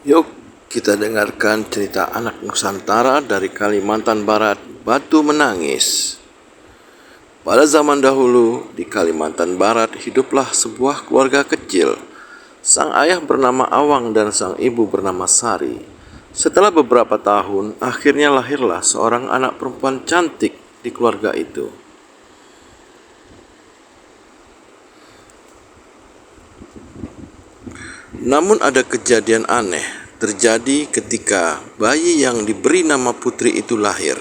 Yuk kita dengarkan cerita anak Nusantara dari Kalimantan Barat, Batu Menangis. Pada zaman dahulu di Kalimantan Barat hiduplah sebuah keluarga kecil. Sang ayah bernama Awang dan sang ibu bernama Sari. Setelah beberapa tahun, akhirnya lahirlah seorang anak perempuan cantik di keluarga itu. Namun ada kejadian aneh terjadi ketika bayi yang diberi nama Putri itu lahir.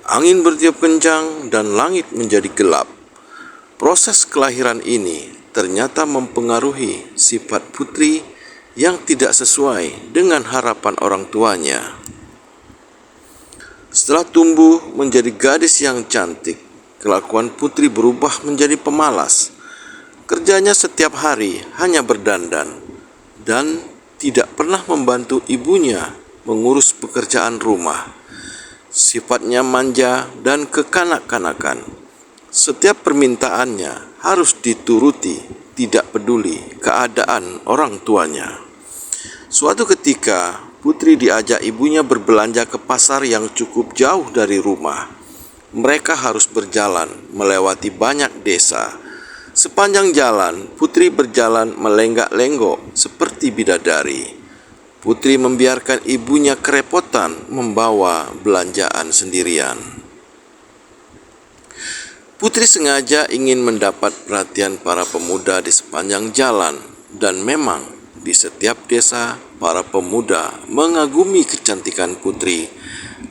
Angin bertiup kencang dan langit menjadi gelap. Proses kelahiran ini ternyata mempengaruhi sifat Putri yang tidak sesuai dengan harapan orang tuanya. Setelah tumbuh menjadi gadis yang cantik, kelakuan Putri berubah menjadi pemalas. Kerjanya setiap hari hanya berdandan dan tidak pernah membantu ibunya mengurus pekerjaan rumah. Sifatnya manja dan kekanak-kanakan. Setiap permintaannya harus dituruti, tidak peduli keadaan orang tuanya. Suatu ketika, Putri diajak ibunya berbelanja ke pasar yang cukup jauh dari rumah. Mereka harus berjalan melewati banyak desa. Sepanjang jalan, Putri berjalan melenggak-lenggok seperti bidadari. Putri membiarkan ibunya kerepotan membawa belanjaan sendirian. Putri sengaja ingin mendapat perhatian para pemuda di sepanjang jalan, dan memang di setiap desa para pemuda mengagumi kecantikan Putri,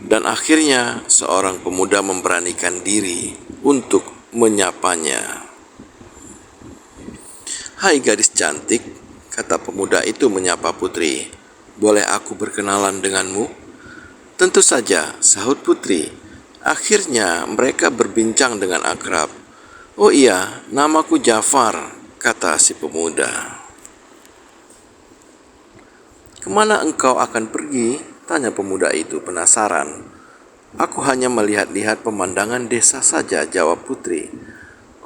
dan akhirnya seorang pemuda memberanikan diri untuk menyapanya. "Hai gadis cantik," kata pemuda itu menyapa Putri. "Boleh aku berkenalan denganmu?" "Tentu saja," sahut Putri. Akhirnya mereka berbincang dengan akrab. "Oh iya, namaku Jafar," kata si pemuda. "Kemana engkau akan pergi?" tanya pemuda itu penasaran. "Aku hanya melihat-lihat pemandangan desa saja," jawab Putri.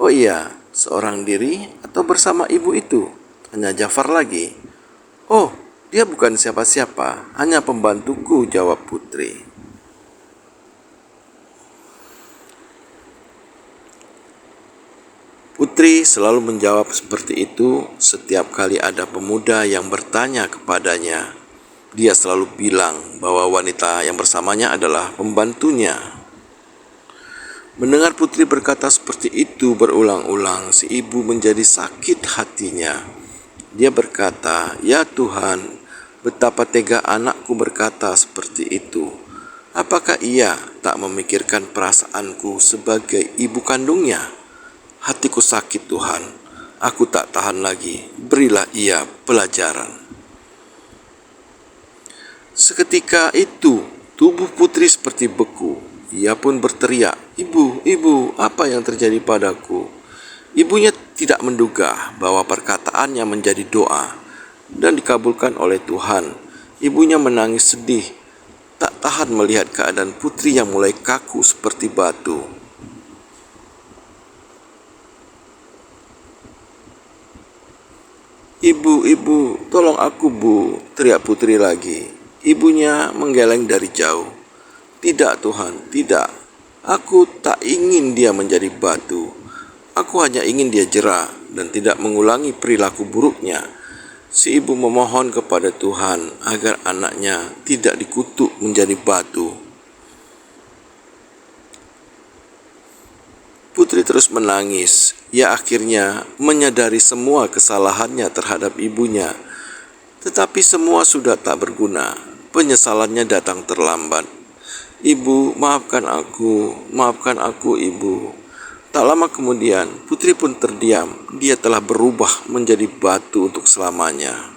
"Oh iya, seorang diri atau bersama ibu itu?" tanya Jafar lagi. "Oh, dia bukan siapa-siapa, hanya pembantuku," jawab Putri. Putri selalu menjawab seperti itu setiap kali ada pemuda yang bertanya kepadanya. Dia selalu bilang bahwa wanita yang bersamanya adalah pembantunya. Mendengar Putri berkata seperti itu berulang-ulang, si ibu menjadi sakit hatinya. Dia berkata, "Ya Tuhan, betapa tega anakku berkata seperti itu. Apakah ia tak memikirkan perasaanku sebagai ibu kandungnya? Hatiku sakit Tuhan, aku tak tahan lagi, berilah ia pelajaran." Seketika itu, tubuh Putri seperti beku. Ia pun berteriak, "Ibu, ibu, apa yang terjadi padaku?" Ibunya tidak menduga bahwa perkataannya menjadi doa dan dikabulkan oleh Tuhan. Ibunya menangis sedih, tak tahan melihat keadaan Putri yang mulai kaku seperti batu. "Ibu, ibu, tolong aku, Bu," teriak Putri lagi. Ibunya menggeleng dari jauh. "Tidak Tuhan, tidak. Aku tak ingin dia menjadi batu. Aku hanya ingin dia jera dan tidak mengulangi perilaku buruknya." Si ibu memohon kepada Tuhan agar anaknya tidak dikutuk menjadi batu. Putri terus menangis. Ia akhirnya menyadari semua kesalahannya terhadap ibunya. Tetapi semua sudah tak berguna. Penyesalannya datang terlambat. "Ibu, maafkan aku, Ibu." Tak lama kemudian, Putri pun terdiam. Dia telah berubah menjadi batu untuk selamanya.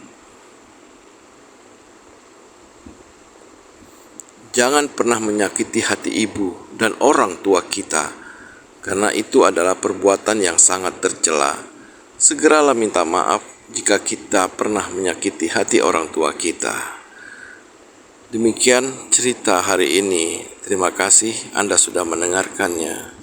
Jangan pernah menyakiti hati ibu dan orang tua kita, karena itu adalah perbuatan yang sangat tercela. Segeralah minta maaf jika kita pernah menyakiti hati orang tua kita. Demikian cerita hari ini. Terima kasih Anda sudah mendengarkannya.